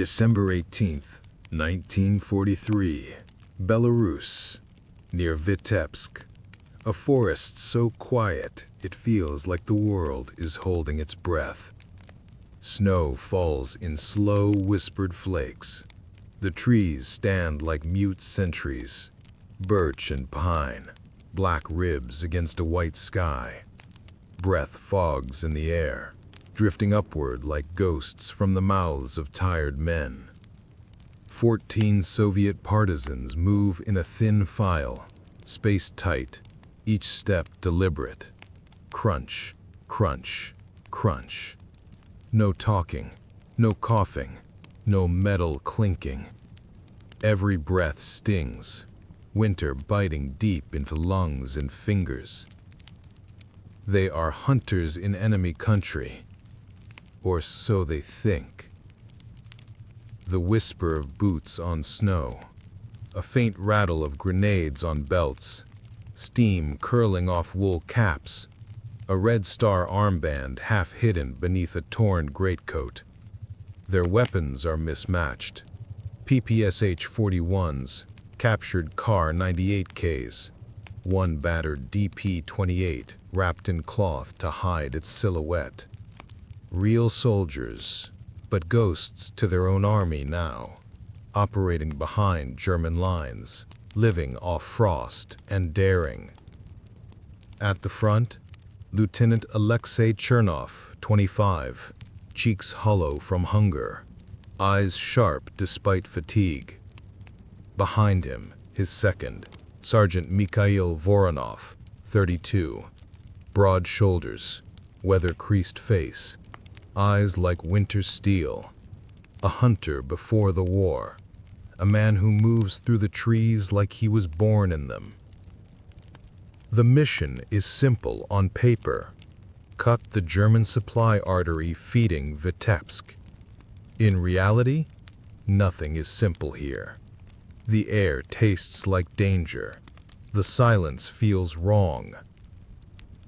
December 18th, 1943, Belarus, near Vitebsk. A forest so quiet it feels like the world is holding its breath. Snow falls in slow, whispered flakes. The trees stand like mute sentries. Birch and pine, black ribs against a white sky. Breath fogs in the air, drifting upward like ghosts from the mouths of tired men. 14 Soviet partisans move in a thin file, spaced tight, each step deliberate. Crunch, crunch, crunch. No talking, no coughing, no metal clinking. Every breath stings, winter biting deep into lungs and fingers. They are hunters in enemy country, or so they think. The whisper of boots on snow, a faint rattle of grenades on belts, steam curling off wool caps, a Red Star armband half hidden beneath a torn greatcoat. Their weapons are mismatched. PPSH-41s, captured Kar 98Ks, one battered DP-28 wrapped in cloth to hide its silhouette. Real soldiers, but ghosts to their own army now, operating behind German lines, living off frost and daring. At the front, Lieutenant Alexei Chernov, 25, cheeks hollow from hunger, eyes sharp despite fatigue. Behind him, his second, Sergeant Mikhail Voronov, 32, broad shoulders, weather-creased face, eyes like winter steel, a hunter before the war, a man who moves through the trees like he was born in them. The mission is simple on paper: cut the German supply artery feeding Vitebsk. In reality, nothing is simple here. The air tastes like danger. The silence feels wrong.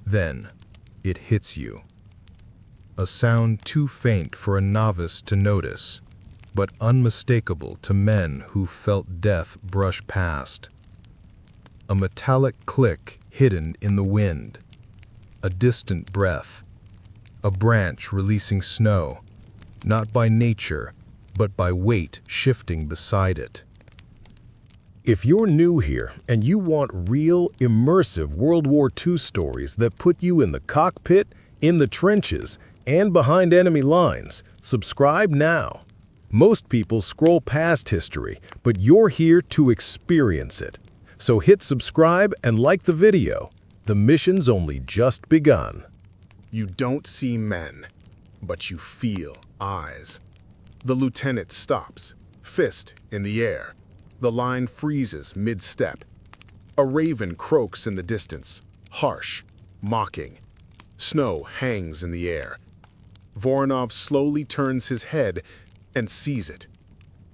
Then, it hits you. A sound too faint for a novice to notice, but unmistakable to men who felt death brush past. A metallic click hidden in the wind. A distant breath. A branch releasing snow, not by nature, but by weight shifting beside it. If you're new here and you want real, immersive World War II stories that put you in the cockpit, in the trenches, and behind enemy lines, subscribe now. Most people scroll past history, but you're here to experience it. So hit subscribe and like the video. The mission's only just begun. You don't see men, but you feel eyes. The lieutenant stops, fist in the air. The line freezes mid-step. A raven croaks in the distance, harsh, mocking. Snow hangs in the air. Voronov slowly turns his head and sees it.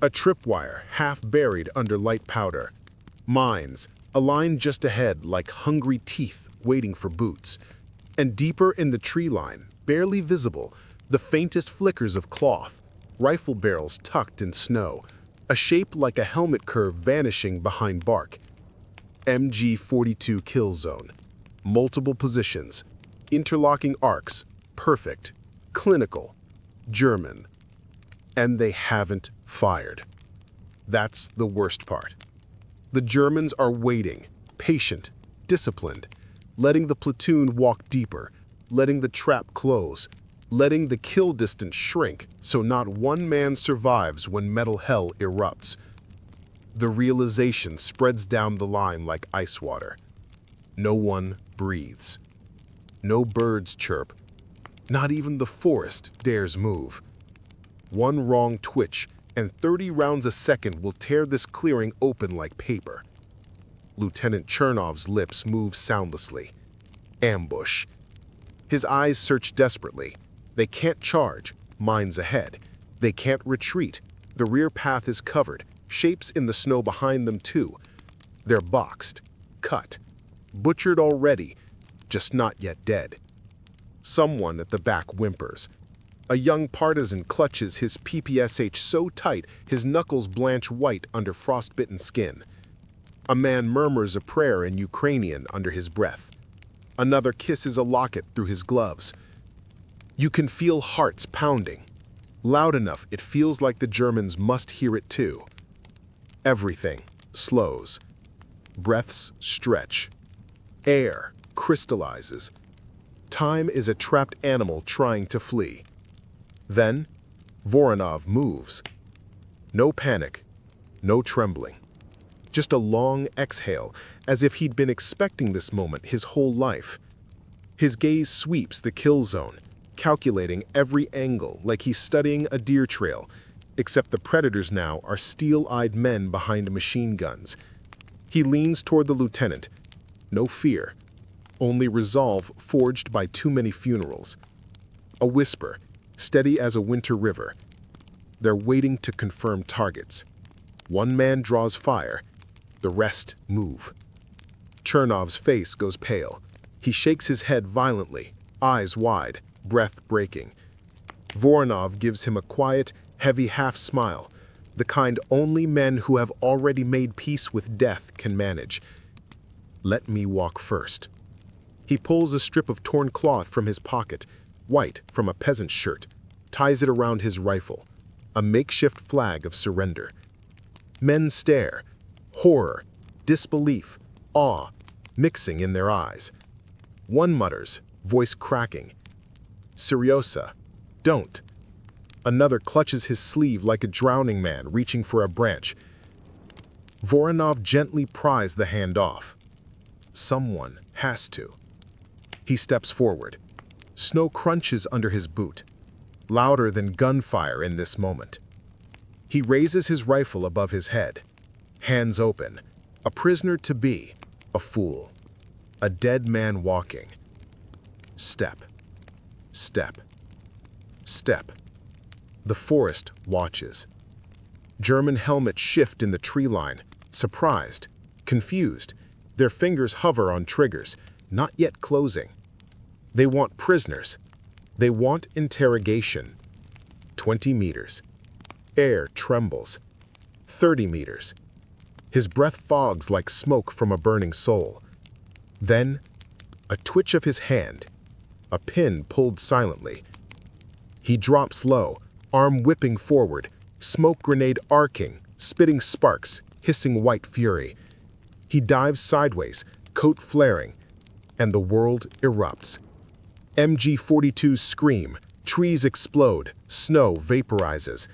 A tripwire half buried under light powder. Mines, a line just ahead like hungry teeth waiting for boots. And deeper in the tree line, barely visible, the faintest flickers of cloth, rifle barrels tucked in snow, a shape like a helmet curve vanishing behind bark. MG-42 kill zone. Multiple positions, interlocking arcs, perfect, clinical, German. And they haven't fired. That's the worst part. The Germans are waiting, patient, disciplined, letting the platoon walk deeper, letting the trap close, letting the kill distance shrink so not one man survives when metal hell erupts. The realization spreads down the line like ice water. No one breathes. No birds chirp. Not even the forest dares move. One wrong twitch and 30 rounds a second will tear this clearing open like paper. Lieutenant Chernov's lips move soundlessly. Ambush. His eyes search desperately. They can't charge, miles ahead. They can't retreat. The rear path is covered, shapes in the snow behind them too. They're boxed, cut, butchered already, just not yet dead. Someone at the back whimpers. A young partisan clutches his PPSH so tight his knuckles blanch white under frostbitten skin. A man murmurs a prayer in Ukrainian under his breath. Another kisses a locket through his gloves. You can feel hearts pounding. Loud enough it feels like the Germans must hear it too. Everything slows. Breaths stretch. Air crystallizes. Time is a trapped animal trying to flee. Then, Voronov moves. No panic, no trembling. Just a long exhale, as if he'd been expecting this moment his whole life. His gaze sweeps the kill zone, calculating every angle like he's studying a deer trail, except the predators now are steel-eyed men behind machine guns. He leans toward the lieutenant. No fear, only resolve forged by too many funerals. A whisper, steady as a winter river. They're waiting to confirm targets. One man draws fire, the rest move. Chernov's face goes pale. He shakes his head violently, eyes wide, breath breaking. Voronov gives him a quiet, heavy half-smile, the kind only men who have already made peace with death can manage. Let me walk first. He pulls a strip of torn cloth from his pocket, white from a peasant's shirt, ties it around his rifle, a makeshift flag of surrender. Men stare, horror, disbelief, awe, mixing in their eyes. One mutters, voice cracking, "Seriosa, don't." Another clutches his sleeve like a drowning man reaching for a branch. Voronov gently pries the hand off. Someone has to. He steps forward. Snow crunches under his boot, louder than gunfire in this moment. He raises his rifle above his head, hands open, a prisoner to be, a fool, a dead man walking. Step, step, step. The forest watches. German helmets shift in the tree line, surprised, confused. Their fingers hover on triggers, not yet closing. They want prisoners. They want interrogation. 20 meters. Air trembles. 30 meters. His breath fogs like smoke from a burning soul. Then, a twitch of his hand, a pin pulled silently. He drops low, arm whipping forward, smoke grenade arcing, spitting sparks, hissing white fury. He dives sideways, coat flaring, and the world erupts. MG-42s scream, trees explode, snow vaporizes.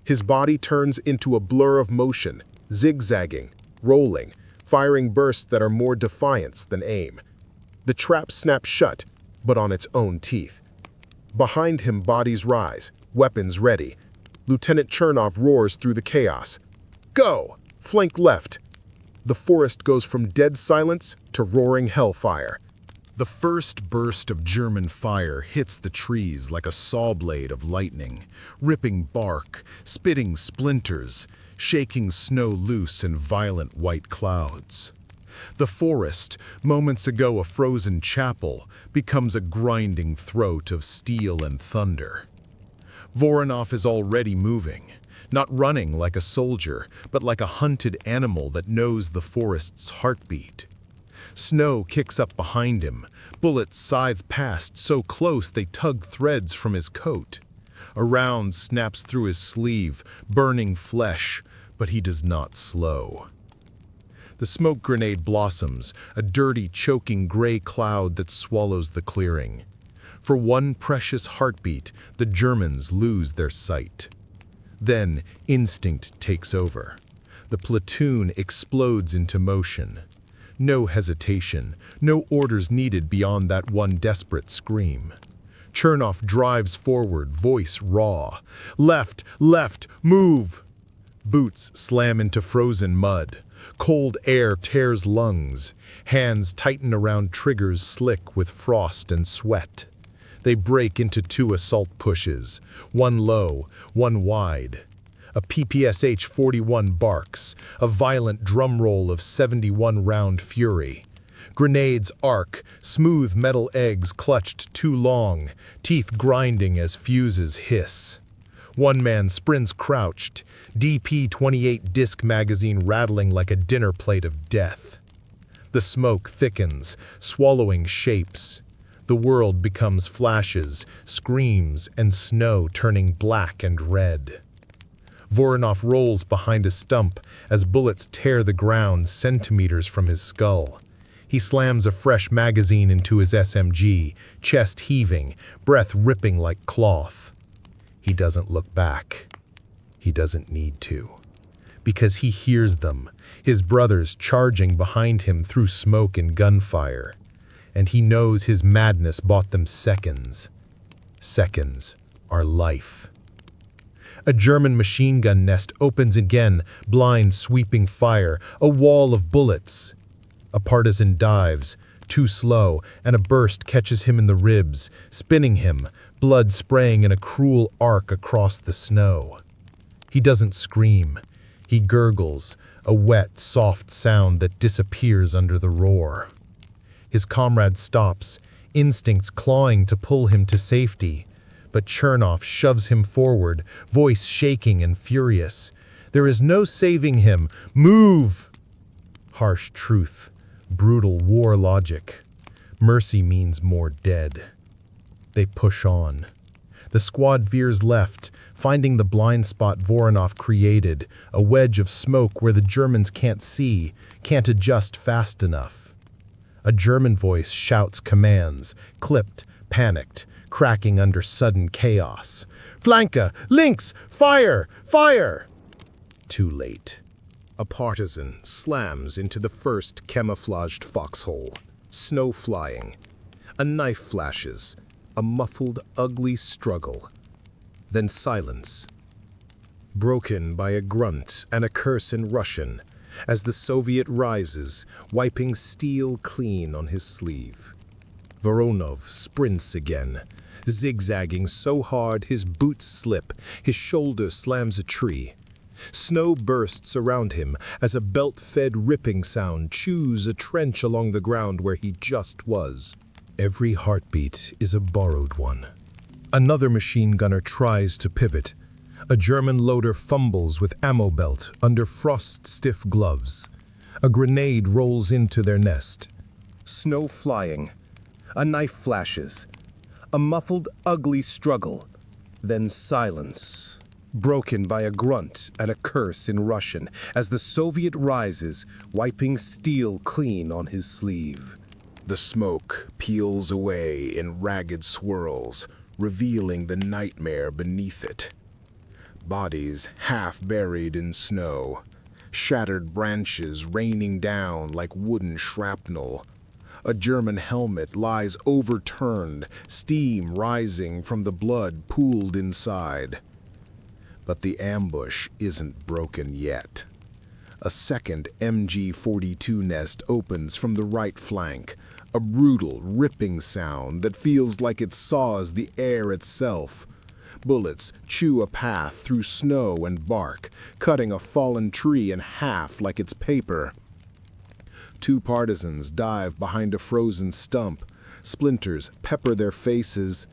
His body turns into a blur of motion, zigzagging, rolling, firing bursts that are more defiance than aim. The trap snaps shut, but on its own teeth. Behind him, bodies rise, weapons ready. Lieutenant Chernov roars through the chaos. Go! Flank left. The forest goes from dead silence to roaring hellfire. The first burst of German fire hits the trees like a saw blade of lightning, ripping bark, spitting splinters, shaking snow loose in violent white clouds. The forest, moments ago a frozen chapel, becomes a grinding throat of steel and thunder. Voronov is already moving, not running like a soldier, but like a hunted animal that knows the forest's heartbeat. Snow kicks up behind him, bullets scythe past so close they tug threads from his coat. A round snaps through his sleeve, burning flesh, but he does not slow. The smoke grenade blossoms, a dirty, choking gray cloud that swallows the clearing. For one precious heartbeat, the Germans lose their sight. Then, instinct takes over. The platoon explodes into motion. No hesitation, no orders needed beyond that one desperate scream. Chernov drives forward, voice raw. Left, left, move! Boots slam into frozen mud. Cold air tears lungs. Hands tighten around triggers slick with frost and sweat. They break into two assault pushes, one low, one wide. A PPSH-41 barks, a violent drum roll of 71-round fury. Grenades arc, smooth metal eggs clutched too long, teeth grinding as fuses hiss. One man sprints crouched, DP-28 disc magazine rattling like a dinner plate of death. The smoke thickens, swallowing shapes. The world becomes flashes, screams, and snow turning black and red. Voronov rolls behind a stump as bullets tear the ground centimeters from his skull. He slams a fresh magazine into his SMG, chest heaving, breath ripping like cloth. He doesn't look back. He doesn't need to. Because he hears them, his brothers charging behind him through smoke and gunfire. And he knows his madness bought them seconds. Seconds are life. A German machine gun nest opens again, blind sweeping fire, a wall of bullets. A partisan dives, too slow, and a burst catches him in the ribs, spinning him, blood spraying in a cruel arc across the snow. He doesn't scream. He gurgles, a wet, soft sound that disappears under the roar. His comrade stops, instincts clawing to pull him to safety. But Chernov shoves him forward, voice shaking and furious. There is no saving him. Move! Harsh truth, brutal war logic. Mercy means more dead. They push on. The squad veers left, finding the blind spot Voronov created, a wedge of smoke where the Germans can't see, can't adjust fast enough. A German voice shouts commands, clipped, panicked, cracking under sudden chaos. Flanke! Links! Fire! Fire! Too late. A partisan slams into the first camouflaged foxhole. Snow flying. A knife flashes. A muffled, ugly struggle. Then silence. Broken by a grunt and a curse in Russian, as the Soviet rises, wiping steel clean on his sleeve. Voronov sprints again, zigzagging so hard his boots slip, his shoulder slams a tree. Snow bursts around him as a belt-fed ripping sound chews a trench along the ground where he just was. Every heartbeat is a borrowed one. Another machine gunner tries to pivot. A German loader fumbles with ammo belt under frost-stiff gloves. A grenade rolls into their nest. Snow flying. A knife flashes. A muffled, ugly struggle. Then silence. Broken by a grunt and a curse in Russian as the Soviet rises, wiping steel clean on his sleeve. The smoke peels away in ragged swirls, revealing the nightmare beneath it. Bodies half buried in snow, shattered branches raining down like wooden shrapnel. A German helmet lies overturned, steam rising from the blood pooled inside. But the ambush isn't broken yet. A second MG-42 nest opens from the right flank, a brutal, ripping sound that feels like it saws the air itself. Bullets chew a path through snow and bark, cutting a fallen tree in half like it's paper. Two partisans dive behind a frozen stump. Splinters pepper their faces.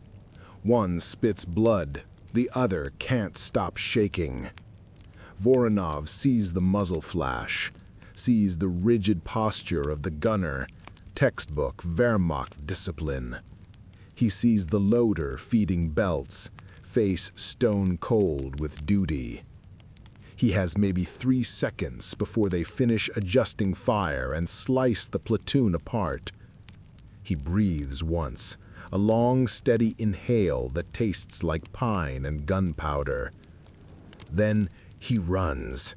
One spits blood. The other can't stop shaking. Voronov sees the muzzle flash, sees the rigid posture of the gunner, textbook Wehrmacht discipline. He sees the loader feeding belts, face stone cold with duty. He has maybe 3 seconds before they finish adjusting fire and slice the platoon apart. He breathes once, a long, steady inhale that tastes like pine and gunpowder. Then he runs.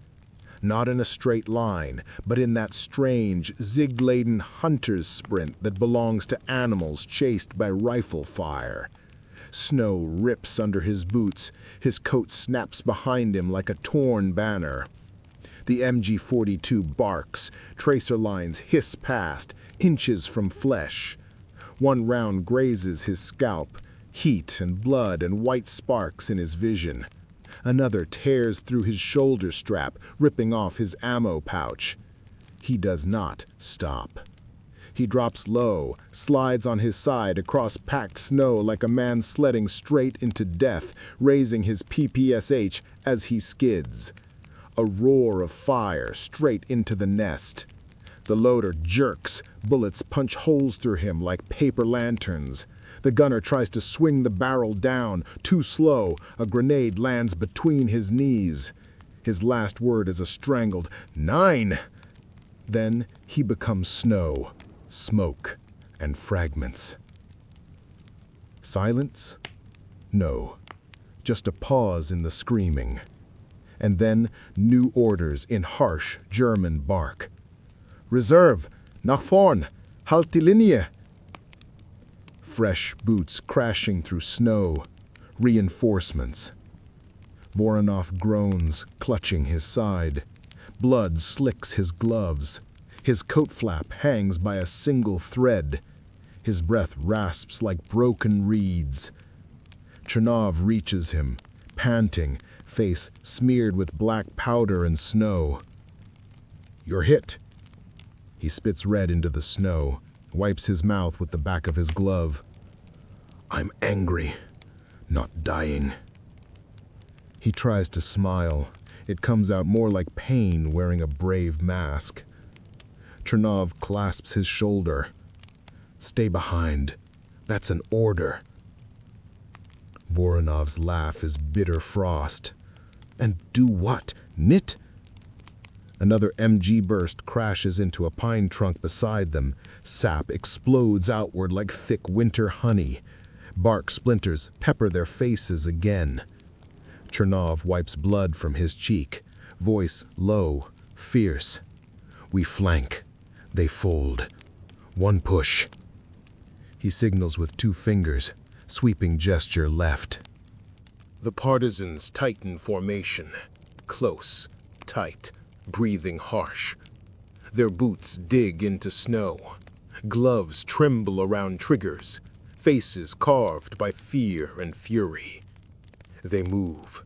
Not in a straight line, but in that strange, zig-laden hunter's sprint that belongs to animals chased by rifle fire. Snow rips under his boots. His coat snaps behind him like a torn banner. The MG-42 barks. Tracer lines hiss past, inches from flesh. One round grazes his scalp, heat and blood and white sparks in his vision. Another tears through his shoulder strap, ripping off his ammo pouch. He does not stop. He drops low, slides on his side across packed snow like a man sledding straight into death, raising his PPSH as he skids. A roar of fire straight into the nest. The loader jerks, bullets punch holes through him like paper lanterns. The gunner tries to swing the barrel down, too slow, a grenade lands between his knees. His last word is a strangled 9. Then he becomes snow, smoke, and fragments. Silence? No. Just a pause in the screaming. And then new orders in harsh German bark. Reserve, nach vorn, halt die Linie. Fresh boots crashing through snow, reinforcements. Voronov groans, clutching his side. Blood slicks his gloves. His coat flap hangs by a single thread. His breath rasps like broken reeds. Chernov reaches him, panting, face smeared with black powder and snow. "You're hit." He spits red into the snow, wipes his mouth with the back of his glove. "I'm angry, not dying." He tries to smile. It comes out more like pain wearing a brave mask. Chernov clasps his shoulder. "Stay behind. That's an order." Voronov's laugh is bitter frost. "And do what? Knit?" Another MG burst crashes into a pine trunk beside them. Sap explodes outward like thick winter honey. Bark splinters pepper their faces again. Chernov wipes blood from his cheek, voice low, fierce. "We flank. They fold. One push." He signals with 2 fingers, sweeping gesture left. The partisans tighten formation. Close, tight, breathing harsh. Their boots dig into snow. Gloves tremble around triggers, faces carved by fear and fury. They move,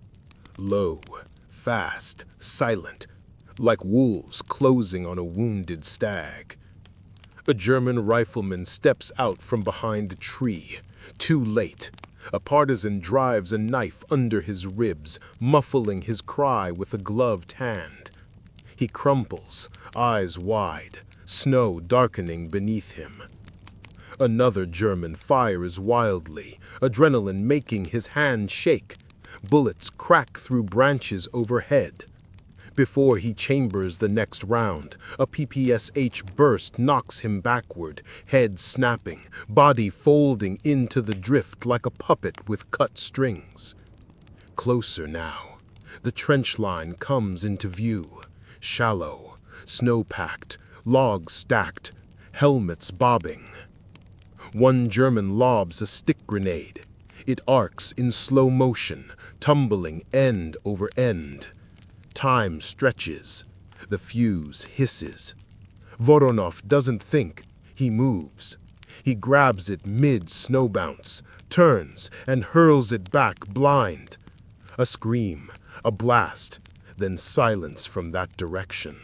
low, fast, silent, like wolves closing on a wounded stag. A German rifleman steps out from behind a tree. Too late. A partisan drives a knife under his ribs, muffling his cry with a gloved hand. He crumples, eyes wide, snow darkening beneath him. Another German fires wildly, adrenaline making his hand shake. Bullets crack through branches overhead. Before he chambers the next round, a PPSH burst knocks him backward, head snapping, body folding into the drift like a puppet with cut strings. Closer now. The trench line comes into view. Shallow, snow-packed, logs stacked, helmets bobbing. One German lobs a stick grenade. It arcs in slow motion, tumbling end over end. Time stretches. The fuse hisses. Voronov doesn't think. He moves. He grabs it mid-snow bounce, turns, and hurls it back blind. A scream, a blast, then silence from that direction.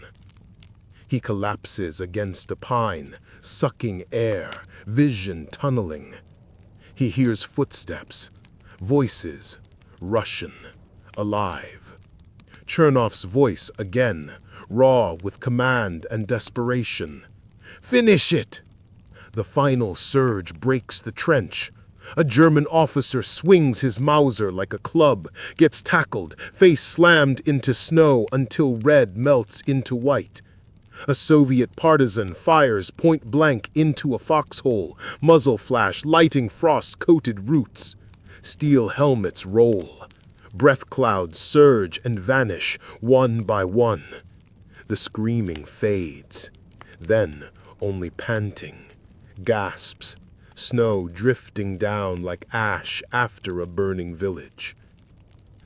He collapses against a pine, sucking air, vision tunneling. He hears footsteps, voices, Russian, alive. Chernov's voice again, raw with command and desperation. "Finish it!" The final surge breaks the trench. A German officer swings his Mauser like a club, gets tackled, face slammed into snow until red melts into white. A Soviet partisan fires point blank into a foxhole, muzzle flash lighting frost-coated roots. Steel helmets roll. Breath clouds surge and vanish one by one. The screaming fades. Then only panting, gasps, snow drifting down like ash after a burning village.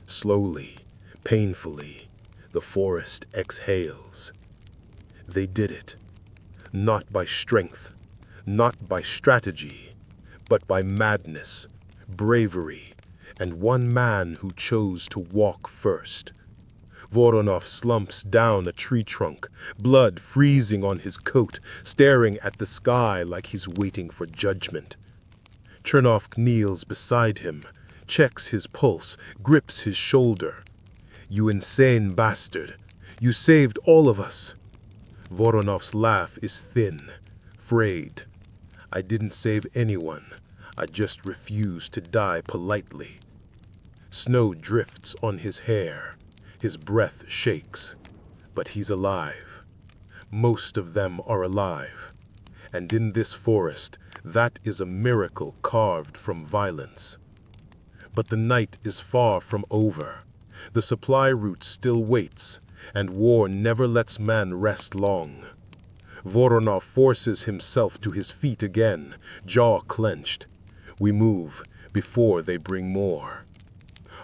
Slowly, painfully, the forest exhales. They did it. Not by strength, not by strategy, but by madness, bravery, and one man who chose to walk first. Voronov slumps down a tree trunk, blood freezing on his coat, staring at the sky like he's waiting for judgment. Chernov kneels beside him, checks his pulse, grips his shoulder. "You insane bastard. You saved all of us." Voronov's laugh is thin, frayed. "I didn't save anyone. I just refused to die politely." Snow drifts on his hair. His breath shakes. But he's alive. Most of them are alive. And in this forest, that is a miracle carved from violence. But the night is far from over. The supply route still waits, and war never lets man rest long. Voronov forces himself to his feet again, jaw clenched. We move before they bring more.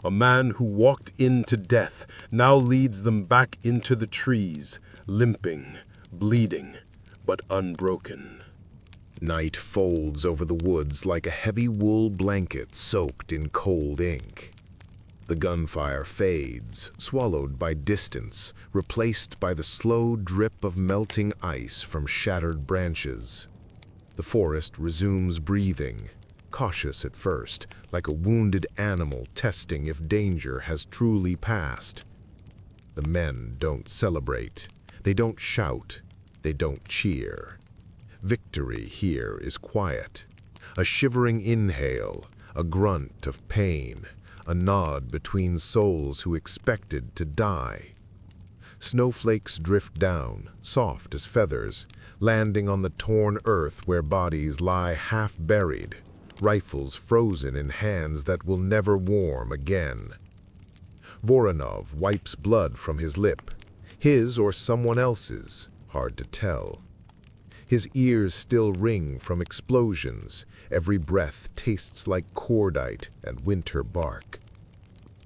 A man who walked into death now leads them back into the trees, limping, bleeding, but unbroken. Night folds over the woods like a heavy wool blanket soaked in cold ink. The gunfire fades, swallowed by distance, replaced by the slow drip of melting ice from shattered branches. The forest resumes breathing, cautious at first, like a wounded animal testing if danger has truly passed. The men don't celebrate. They don't shout. They don't cheer. Victory here is quiet. A shivering inhale, a grunt of pain, a nod between souls who expected to die. Snowflakes drift down, soft as feathers, landing on the torn earth where bodies lie half-buried, rifles frozen in hands that will never warm again. Voronov wipes blood from his lip, his or someone else's, hard to tell. His ears still ring from explosions. Every breath tastes like cordite and winter bark.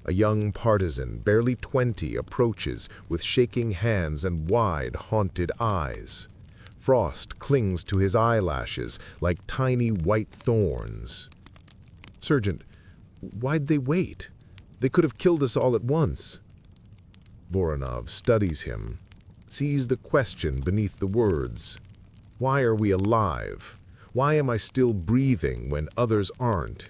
A young partisan, barely 20, approaches with shaking hands and wide, haunted eyes. Frost clings to his eyelashes like tiny white thorns. "Sergeant, why'd they wait? They could have killed us all at once." Voronov studies him, sees the question beneath the words. Why are we alive? Why am I still breathing when others aren't?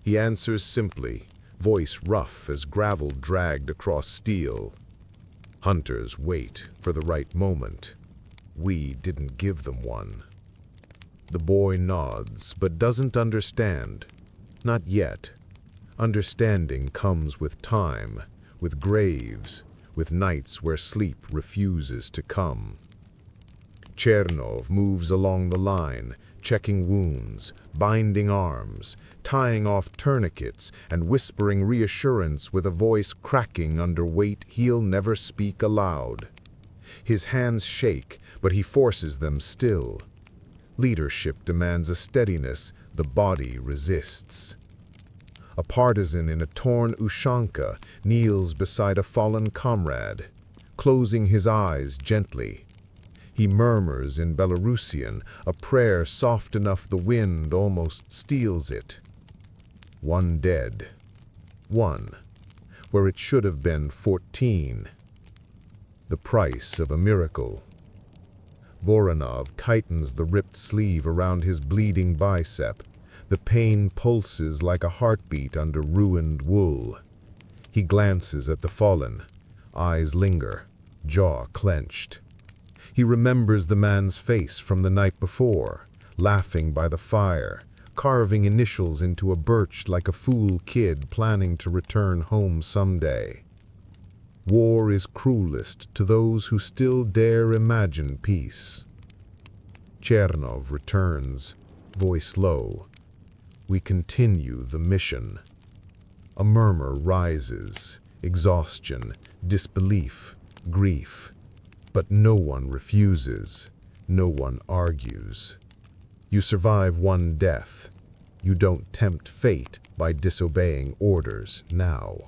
He answers simply, voice rough as gravel dragged across steel. Hunters wait for the right moment. We didn't give them one. The boy nods, but doesn't understand. Not yet. Understanding comes with time, with graves, with nights where sleep refuses to come. Chernov moves along the line, checking wounds, binding arms, tying off tourniquets, and whispering reassurance with a voice cracking under weight he'll never speak aloud. His hands shake, but he forces them still. Leadership demands a steadiness the body resists. A partisan in a torn ushanka kneels beside a fallen comrade, closing his eyes gently. He murmurs in Belarusian, a prayer soft enough the wind almost steals it. One dead. One, where it should have been 14. The price of a miracle. Voronov tightens the ripped sleeve around his bleeding bicep. The pain pulses like a heartbeat under ruined wool. He glances at the fallen. Eyes linger, jaw clenched. He remembers the man's face from the night before, laughing by the fire, carving initials into a birch like a fool kid planning to return home someday. War is cruelest to those who still dare imagine peace. Chernov returns, voice low. We continue the mission. A murmur rises, exhaustion, disbelief, grief. But no one refuses, no one argues. You survive one death. You don't tempt fate by disobeying orders now.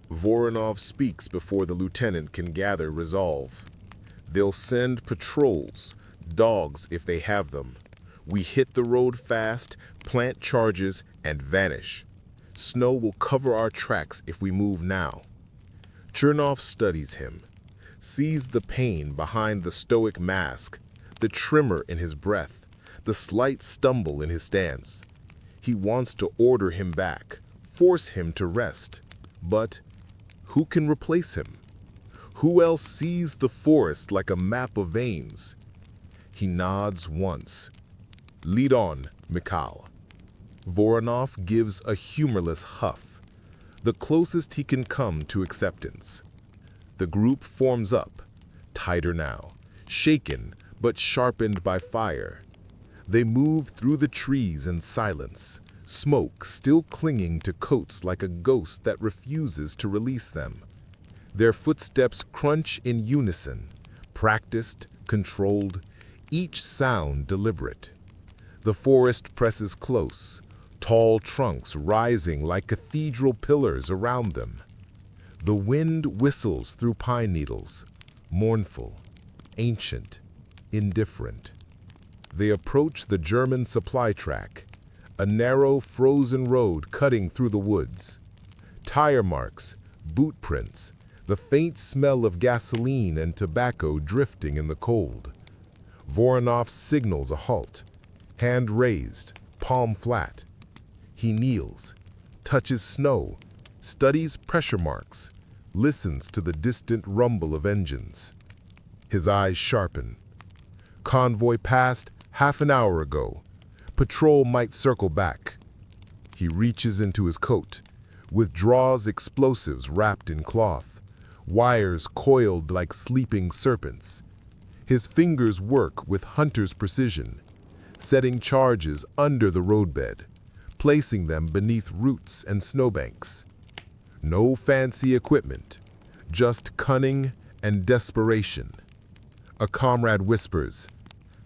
Voronov speaks before the lieutenant can gather resolve. They'll send patrols, dogs if they have them. We hit the road fast, plant charges, and vanish. Snow will cover our tracks if we move now. Chernov studies him, sees the pain behind the stoic mask, the tremor in his breath, the slight stumble in his stance. He wants to order him back, force him to rest. But who can replace him? Who else sees the forest like a map of veins? He nods once. "Lead on, Mikhail." Voronov gives a humorless huff, the closest he can come to acceptance. The group forms up, tighter now, shaken but sharpened by fire. They move through the trees in silence, smoke still clinging to coats like a ghost that refuses to release them. Their footsteps crunch in unison, practiced, controlled, each sound deliberate. The forest presses close, tall trunks rising like cathedral pillars around them. The wind whistles through pine needles, mournful, ancient, indifferent. They approach the German supply track, a narrow, frozen road cutting through the woods. Tire marks, boot prints, the faint smell of gasoline and tobacco drifting in the cold. Voronov signals a halt, hand raised, palm flat. He kneels, touches snow, studies pressure marks, listens to the distant rumble of engines. His eyes sharpen. Convoy passed half an hour ago. Patrol might circle back. He reaches into his coat, withdraws explosives wrapped in cloth, wires coiled like sleeping serpents. His fingers work with hunter's precision, setting charges under the roadbed, placing them beneath roots and snowbanks. No fancy equipment, just cunning and desperation. A comrade whispers,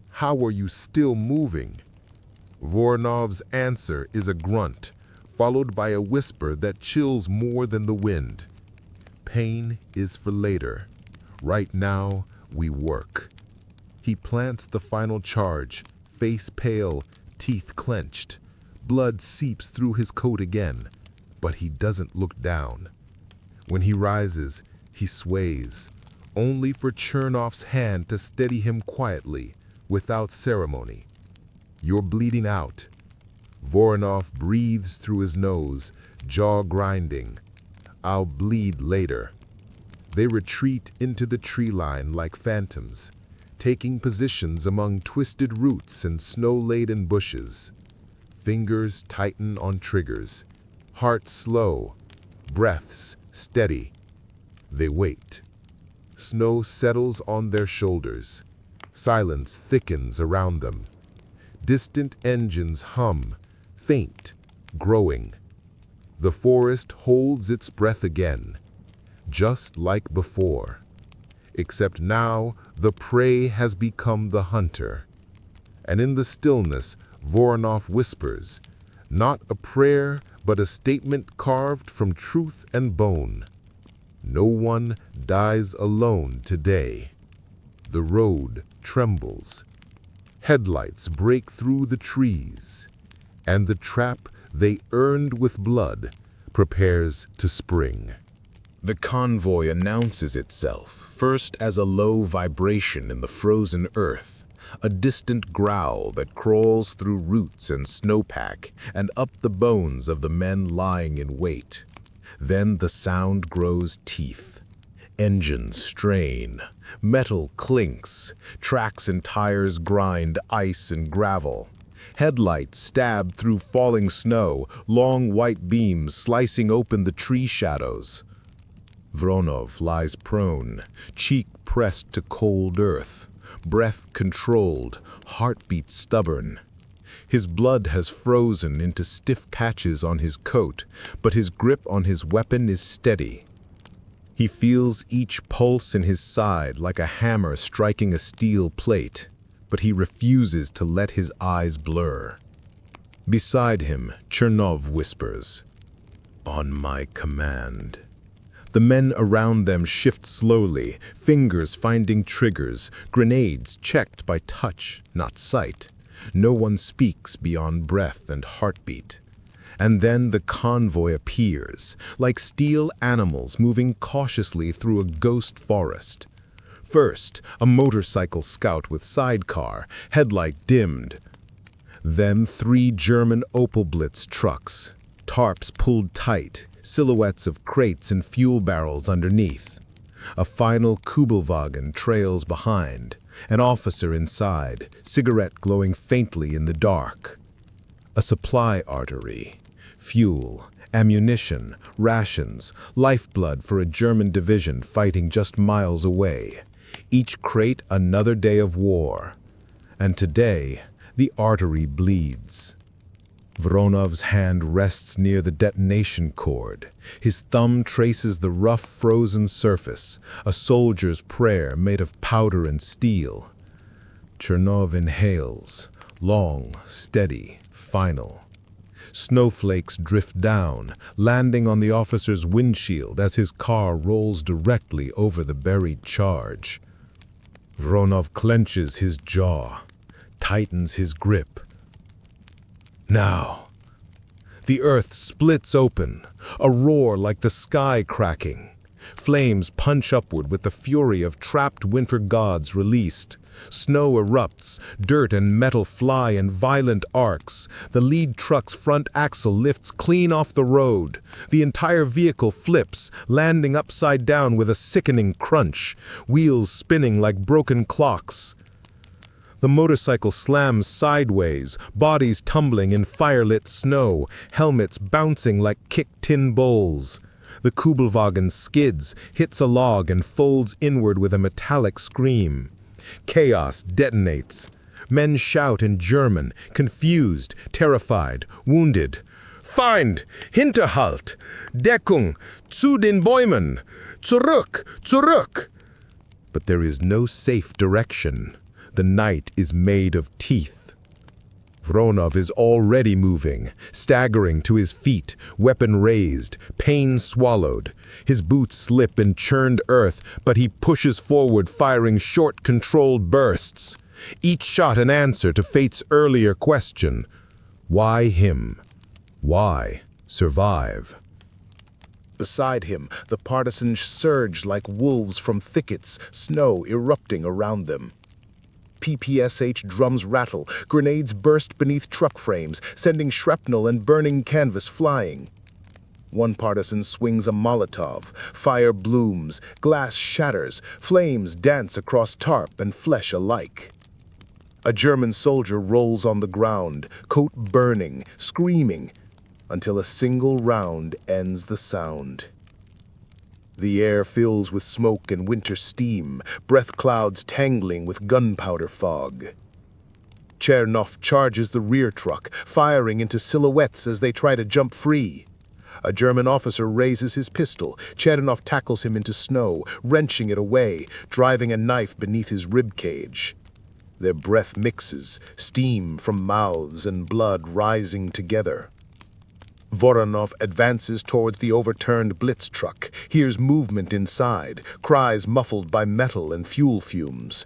"How are you still moving?" Voronov's answer is a grunt, followed by a whisper that chills more than the wind. "Pain is for later. Right now, we work." He plants the final charge, face pale, teeth clenched. Blood seeps through his coat again, but he doesn't look down. When he rises, he sways, only for Chernov's hand to steady him quietly, without ceremony. "You're bleeding out." Voronov breathes through his nose, jaw grinding. "I'll bleed later." They retreat into the tree line like phantoms, taking positions among twisted roots and snow-laden bushes. Fingers tighten on triggers, hearts slow, breaths steady. They wait. Snow settles on their shoulders. Silence thickens around them. Distant engines hum, faint, growing. The forest holds its breath again, just like before. Except now, the prey has become the hunter. And in the stillness, Voronov whispers, not a prayer, but a statement carved from truth and bone. No one dies alone today. The road trembles. Headlights break through the trees, and the trap they earned with blood prepares to spring. The convoy announces itself, first as a low vibration in the frozen earth, a distant growl that crawls through roots and snowpack and up the bones of the men lying in wait. Then the sound grows teeth. Engines strain, metal clinks, tracks and tires grind ice and gravel. Headlights stab through falling snow, long white beams slicing open the tree shadows. Voronov lies prone, cheek pressed to cold earth, breath controlled, heartbeat stubborn. His blood has frozen into stiff patches on his coat, but his grip on his weapon is steady. He feels each pulse in his side like a hammer striking a steel plate, but he refuses to let his eyes blur. Beside him, Chernov whispers, "On my command." The men around them shift slowly, fingers finding triggers, grenades checked by touch, not sight. No one speaks beyond breath and heartbeat. And then the convoy appears, like steel animals moving cautiously through a ghost forest. First, a motorcycle scout with sidecar, headlight dimmed. Then 3 German Opel Blitz trucks, tarps pulled tight, silhouettes of crates and fuel barrels underneath. A final Kubelwagen trails behind, an officer inside, cigarette glowing faintly in the dark. A supply artery, fuel, ammunition, rations, lifeblood for a German division fighting just miles away. Each crate another day of war. And today, the artery bleeds. Voronov's hand rests near the detonation cord. His thumb traces the rough, frozen surface, a soldier's prayer made of powder and steel. Chernov inhales, long, steady, final. Snowflakes drift down, landing on the officer's windshield as his car rolls directly over the buried charge. Voronov clenches his jaw, tightens his grip. Now, the earth splits open, a roar like the sky cracking. Flames punch upward with the fury of trapped winter gods released. Snow erupts, dirt and metal fly in violent arcs. The lead truck's front axle lifts clean off the road. The entire vehicle flips, landing upside down with a sickening crunch, wheels spinning like broken clocks. The motorcycle slams sideways, bodies tumbling in firelit snow, helmets bouncing like kicked tin bowls. The Kubelwagen skids, hits a log and folds inward with a metallic scream. Chaos detonates. Men shout in German, confused, terrified, wounded. Feind! Hinterhalt! Deckung! Zu den Bäumen! Zurück! Zurück! But there is no safe direction. The night is made of teeth. Voronov is already moving, staggering to his feet, weapon raised, pain swallowed. His boots slip in churned earth, but he pushes forward, firing short, controlled bursts. Each shot an answer to fate's earlier question. Why him? Why survive? Beside him, the partisans surge like wolves from thickets, snow erupting around them. PPSH drums rattle, grenades burst beneath truck frames, sending shrapnel and burning canvas flying. One partisan swings a Molotov, fire blooms, glass shatters, flames dance across tarp and flesh alike. A German soldier rolls on the ground, coat burning, screaming, until a single round ends the sound. The air fills with smoke and winter steam, breath clouds tangling with gunpowder fog. Chernov charges the rear truck, firing into silhouettes as they try to jump free. A German officer raises his pistol. Chernov tackles him into snow, wrenching it away, driving a knife beneath his ribcage. Their breath mixes, steam from mouths and blood rising together. Voronov advances towards the overturned Blitz truck, hears movement inside, cries muffled by metal and fuel fumes.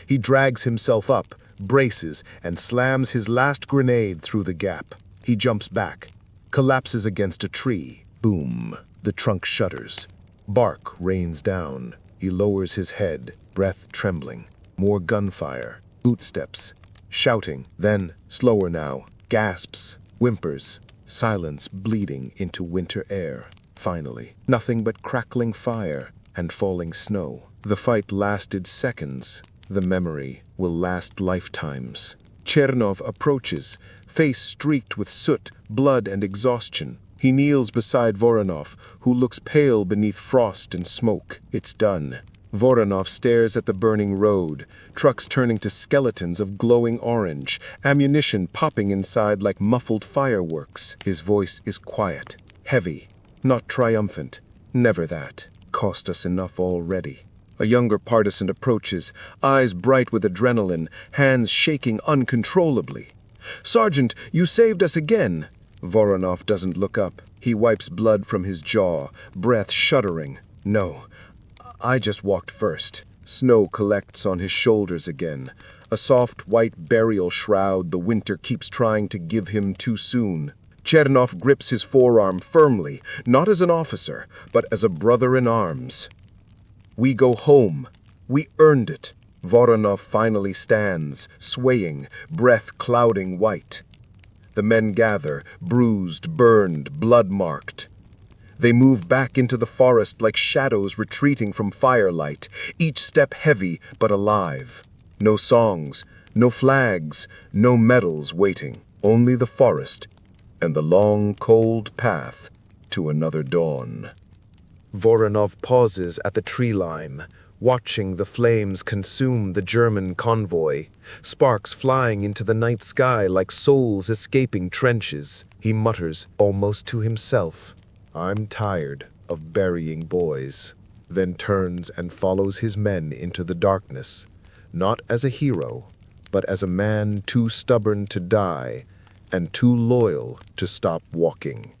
He drags himself up, braces, and slams his last grenade through the gap. He jumps back, collapses against a tree. Boom. The trunk shudders. Bark rains down. He lowers his head, breath trembling. More gunfire. Bootsteps. Shouting. Then, slower now, gasps, whimpers. Silence bleeding into winter air. Finally, nothing but crackling fire and falling snow. The fight lasted seconds. The memory will last lifetimes. Chernov approaches, face streaked with soot, blood, and exhaustion. He kneels beside Voronov, who looks pale beneath frost and smoke. It's done. Voronov stares at the burning road, trucks turning to skeletons of glowing orange, ammunition popping inside like muffled fireworks. His voice is quiet, heavy, not triumphant. Never that. Cost us enough already. A younger partisan approaches, eyes bright with adrenaline, hands shaking uncontrollably. "Sergeant, you saved us again." Voronov doesn't look up. He wipes blood from his jaw, breath shuddering. "No. I just walked first." Snow collects on his shoulders again. A soft white burial shroud the winter keeps trying to give him too soon. Chernov grips his forearm firmly, not as an officer, but as a brother in arms. We go home. We earned it. Voronov finally stands, swaying, breath clouding white. The men gather, bruised, burned, blood-marked. They move back into the forest like shadows retreating from firelight, each step heavy but alive. No songs, no flags, no medals waiting, only the forest and the long, cold path to another dawn. Voronov pauses at the tree line, watching the flames consume the German convoy, sparks flying into the night sky like souls escaping trenches. He mutters almost to himself, "I'm tired of burying boys," then turns and follows his men into the darkness, not as a hero, but as a man too stubborn to die and too loyal to stop walking.